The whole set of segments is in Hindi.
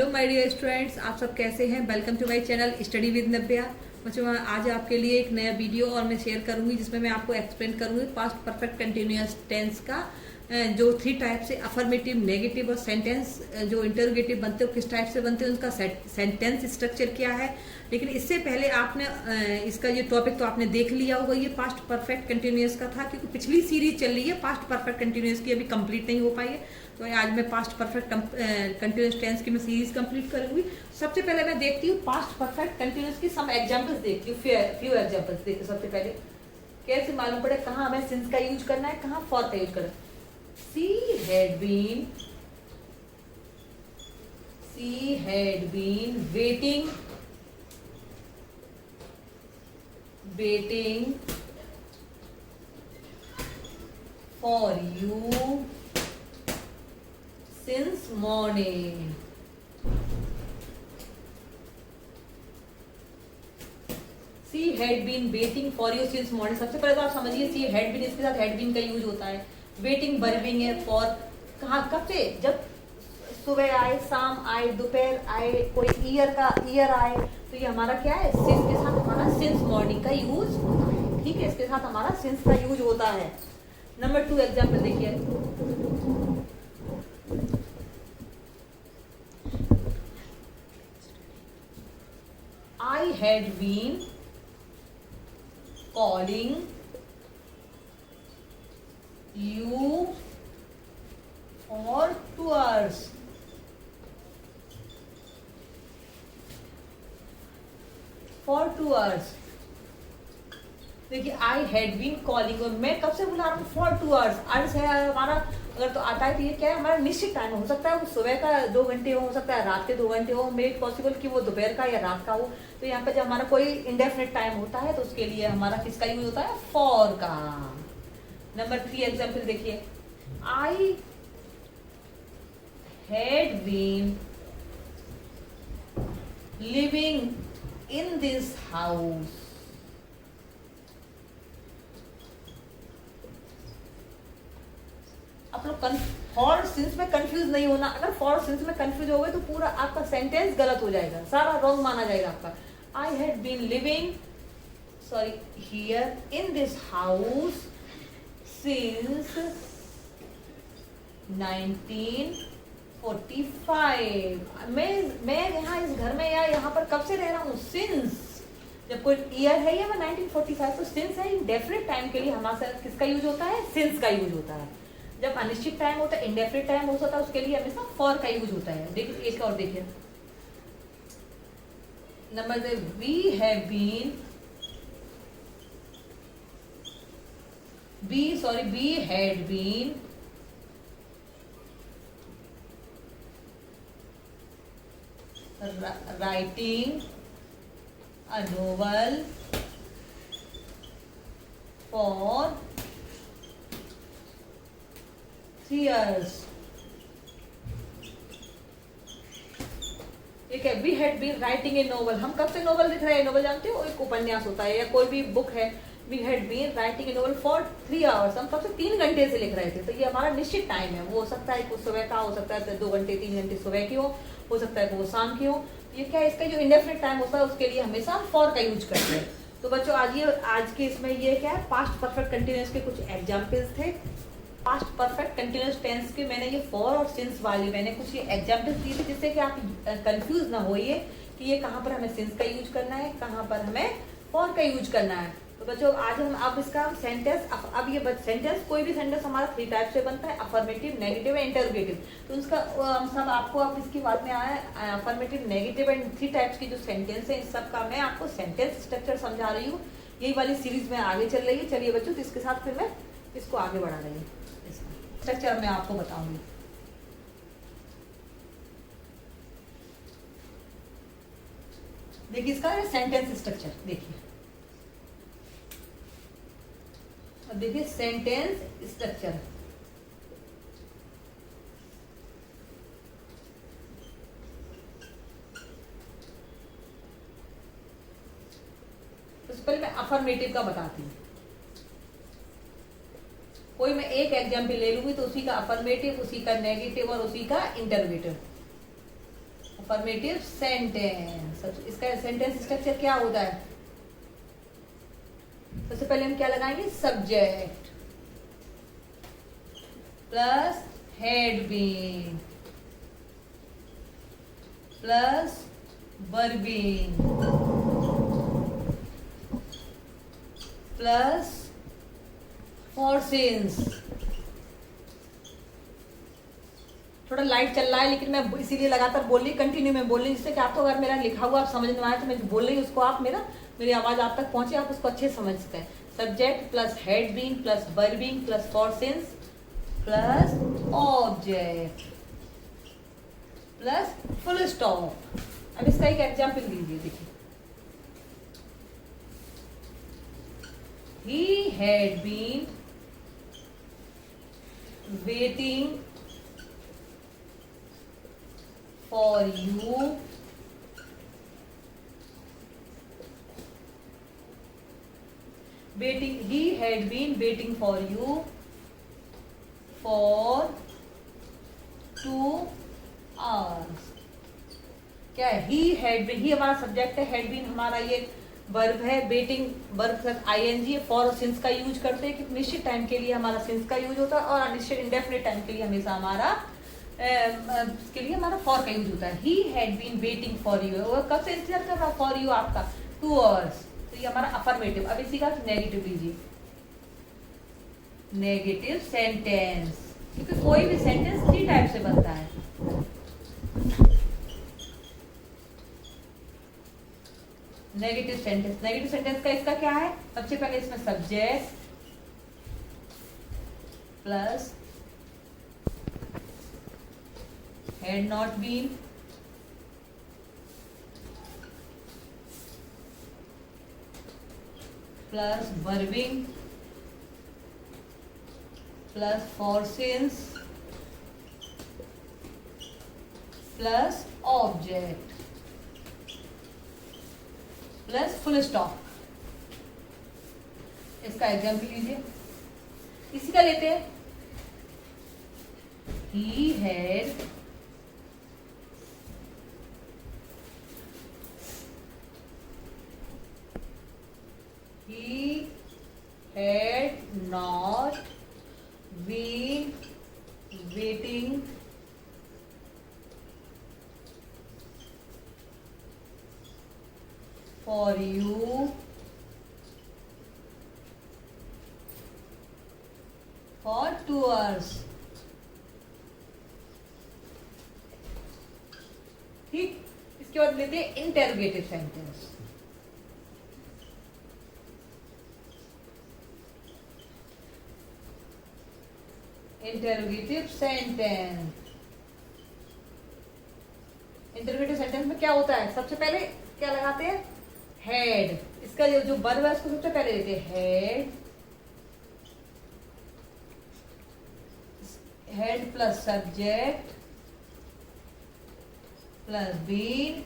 हेलो माय डियर स्टूडेंट्स, आप सब कैसे हैं। Welcome to my channel study with Navya. बच्चों, मैं आज आपके लिए एक नया वीडियो और मैं शेयर करूंगी जिसमें मैं आपको एक्सप्लेन करूंगी पास्ट परफेक्ट कंटिन्यूअस टेंस का जो 3 टाइप से अफर्मेटिव, नेगेटिव और सेंटेंस जो इंटरोगेटिव बनते हैं किस टाइप से बनते हैं, उनका सेंटेंस स्ट्रक्चर क्या है। लेकिन इससे पहले आपने इसका ये टॉपिक तो आपने देख लिया होगा, ये पास्ट परफेक्ट कंटिन्यूअस का था, क्योंकि पिछली सीरीज चल रही है पास्ट परफेक्ट कंटिन्यूअस की, अभी कंप्लीट नहीं हो पाई है। तो आज मैं पास्ट परफेक्ट कंटिन्यूअस टेंस की मैं सीरीज कंप्लीट करूंगी। सबसे पहले मैं देखती हूँ पास्ट परफेक्ट कंटिन्यूअस की सम एग्जांपल्स देखती हूँ, फ्यू एग्जांपल्स देखती हूँ। सबसे पहले कैसे मालूम पड़े कहाँ हमें सिंस का यूज करना है, कहाँ फॉर का यूज करना है। She had been waiting for you since morning. She had been waiting for you since morning. सबसे पहले तो आप समझिए she had been, इसके साथ had been का यूज होता है। वेटिंग वर्बिंग है फॉर, कहाँ कब से, जब सुबह आए, शाम आए, दोपहर आए, कोई ईयर आए, तो ये हमारा क्या है, सिंस के साथ हमारा सिंस मॉर्निंग का यूज होता है। ठीक है, इसके साथ हमारा सिंस का यूज होता है। नंबर 2 एग्जाम्पल देखिए। I had been calling you for 2 hours. For 2 hours. देखिए आई हैड बीन कॉलिंग, और मैं कब से बुला रहा हूँ, फॉर 2 hours। अर्स है हमारा, अगर तो आता है तो ये क्या है, हमारा निश्चित टाइम हो सकता है, वो सुबह का 2 घंटे हो सकता है, रात के 2 घंटे हो, मेक पॉसिबल कि वो दोपहर का या रात का हो। तो यहाँ पे जब हमारा कोई इंडेफिनिट टाइम होता है तो उसके लिए हमारा किसका यूज होता है, फॉर का। नंबर 3 एग्जाम्पल देखिए। I had been living in this house. आप लोग फॉर सिंस में कंफ्यूज नहीं होना। अगर फॉर सिंस में कंफ्यूज हो गए तो पूरा आपका सेंटेंस गलत हो जाएगा, सारा रॉन्ग माना जाएगा आपका। I had been living here in this house since 1945। मैं यहाँ इस घर में या यहाँ पर कब से रह रहा हूँ, सिंस। जब कोई ईयर है या 1945 तो सिंस है, इंडेफिनिट टाइम के लिए हमारा किसका यूज होता है, सिंस का यूज होता है। जब अनिश्चित टाइम होता है, इंडेफिनिट टाइम हो सकता है, उसके लिए हमेशा फॉर का यूज होता है। देखिए एक और देखिए। Number we have been we had been writing a novel for 3 years। ठीक है, we had been writing a novel, हम कब से नोवेल लिख रहे हैं, नोवेल जानते हो, एक उपन्यास होता है या कोई भी बुक है। We had been writing a novel for 3 hours, हम कब से 3 घंटे से लिख रहे थे। तो ये हमारा निश्चित टाइम है, वो हो सकता है कुछ सुबह का, हो सकता है 2 घंटे 3 घंटे सुबह की हो सकता है वो शाम की हो। ये क्या है, इसका जो इंडेफिनिट टाइम होता है उसके लिए हमेशा फॉर का यूज करते हैं। तो बच्चों आज के इसमें ये क्या है, पास्ट परफेक्ट कंटिन्यूअस के कुछ एग्जाम्पल्स थे। पास्ट परफेक्ट कंटिन्यूअस टेंस के मैंने ये फॉर और सिंस वाली मैंने कुछ ये एग्जाम्पल्स दिए थे, जिससे कि आप कंफ्यूज ना होइए कि ये कहाँ पर हमें सिंस का यूज करना है, कहाँ पर हमें फॉर का यूज करना है। तो बच्चों आज हम अब इसका सेंटेंस, अब ये सेंटेंस, कोई भी सेंटेंस हमारा 3 टाइप से बनता है, अफर्मेटिव, नेगेटिव एंड इंटरोगेटिव। तो उसका सब आपको अब इसकी बात में आया है, अफर्मेटिव, नेगेटिव एंड 3 टाइप्स की जो सेंटेंस है, इस सब का मैं आपको सेंटेंस स्ट्रक्चर समझा रही हूँ। यही वाली सीरीज में आगे चल रही है। चलिए बच्चों, तो इसके साथ फिर मैं इसको आगे बढ़ा रही हूँ। स्ट्रक्चर मैं आपको बताऊंगी। देखिए इसका सेंटेंस स्ट्रक्चर देखिए, अब देखिए सेंटेंस स्ट्रक्चर। पहले मैं अफर्मेटिव का बताती हूँ। कोई मैं एक एग्जाम्पल ले लूंगी तो उसी का अफर्मेटिव, उसी का नेगेटिव और उसी का इंटरोगेटिव। Affirmative sentence. इसका सेंटेंस स्ट्रक्चर क्या होता है? सबसे पहले हम क्या लगाएंगे? Subject plus had been plus verb been plus for since. थोड़ा लाइट चल रहा है लेकिन मैं इसीलिए लगातार बोल रही, कंटिन्यू में बोल रही, जिससे कि आपको अगर मेरा लिखा हुआ आप समझ में आए तो मैं जो बोल रही हूँ उसको आप मेरी आवाज आप तक पहुंचे, आप उसको अच्छे समझ सकें। Subject plus had been plus verb been plus for since plus object plus full stop. अब इसका एक एग्जाम्पल लीजिए, देखिए। He had been waiting for you he had been waiting for you for 2 hours। क्या है? he had been, ही हमारा सब्जेक्ट है, had been हमारा ये वर्ब है, waiting verb plus ING. For और सिंस का यूज करते हैं कि निश्चित टाइम के लिए हमारा सिंस का यूज होता है और अनिश्चित इंडेफिनिट टाइम के लिए हमेशा हमारा फॉर का यूज होता है। He had been waiting for you, वो कब से इंतजार कर रहा फॉर यू आपका? 2 hours। तो ये हमारा अफर्मेटिव। अब इसी का नेगेटिव लीजिए, नेगेटिव सेंटेंस, क्योंकि कोई भी सेंटेंस 3 टाइप से बनता है। नेगेटिव सेंटेंस का इसका क्या है? सबसे पहले इसमें subject plus had not been plus verbing plus for since plus object plus full stop. इसका एग्जाम्पल लीजिए, इसी का लेते हैं। He had not been waiting for you for 2 hours। ठीक, इसके बाद लेते हैं इंटेरोगेटिव सेंटेंस। इंटेरोगेटिव सेंटेंस में क्या होता है? सबसे पहले क्या लगाते हैं? हेड। इसका जो वर्ब है उसको सबसे पहले लेते हैं, had plus subject plus been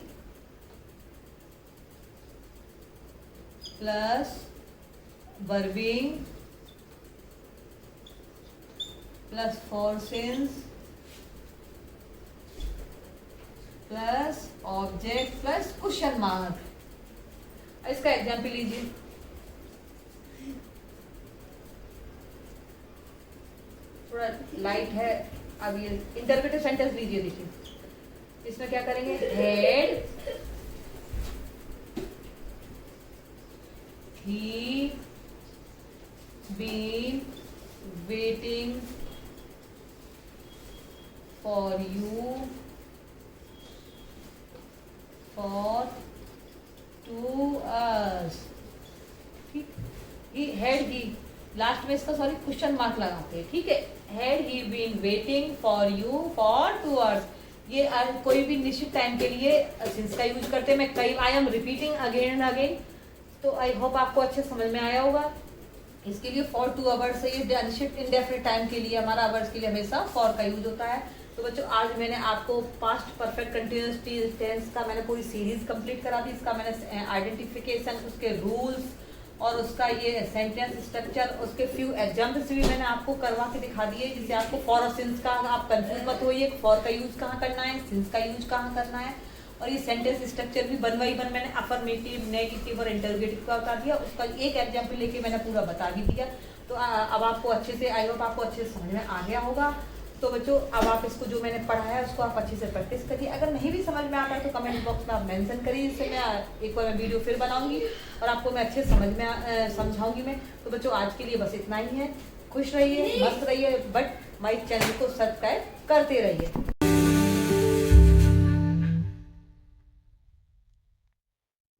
plus verbing plus for since plus object plus question mark. इसका एग्जाम्पल लीजिए, थोड़ा लाइट है। अब ये इंटरप्रेटिव सेंटेंस लीजिए, देखिए इसमें क्या करेंगे? Had he been waiting for you for 2 hours। ठीक, ही लास्ट में इसका क्वेश्चन मार्क लगाते हैं। ठीक है, had he been waiting for you for 2 hours। ये कोई भी निश्चित टाइम के लिए सिंस का यूज करते हैं। मैं I am repeating again and again, तो आई होप आपको अच्छे समझ में आया होगा। इसके लिए फॉर 2 hours से ये अनिश्चित इंडेफिनिट टाइम के लिए हमारा आवर्स के लिए हमेशा फॉर का यूज होता है। तो बच्चों, आज मैंने आपको पास्ट परफेक्ट कंटिन्यूअस टेंस का मैंने पूरी सीरीज कंप्लीट करा दी। इसका मैंने आइडेंटिफिकेशन, उसके रूल्स और उसका ये सेंटेंस स्ट्रक्चर, उसके फ्यू एग्जाम्पल्स भी मैंने आपको करवा के दिखा दिए, जिससे आपको फॉर और सिंस का आप कंफ्यूज मत होइए। फॉर का यूज कहाँ करना है, सिंस का यूज कहाँ करना है। और ये सेंटेंस स्ट्रक्चर भी वन बाई वन मैंने अफर्मेटिव, नेगेटिव और इंटरोगेटिव का बता दिया, उसका एक एग्जाम्पल लेके मैंने पूरा बता भी दिया। तो अब आपको अच्छे से, आई होप आपको अच्छे से समझ में आ गया होगा। तो बच्चों अब आप इसको जो मैंने पढ़ाया उसको आप अच्छे से प्रैक्टिस करिए। अगर नहीं भी समझ में आता है तो कमेंट बॉक्स में आप मेंशन करिए, इससे मैं एक बार मैं वीडियो फिर बनाऊंगी और आपको मैं अच्छे समझ में समझाऊंगी मैं। तो बच्चों आज के लिए बस इतना ही है। खुश रहिए, मस्त रहिए, बट माई चैनल को सब्सक्राइब करते रहिए।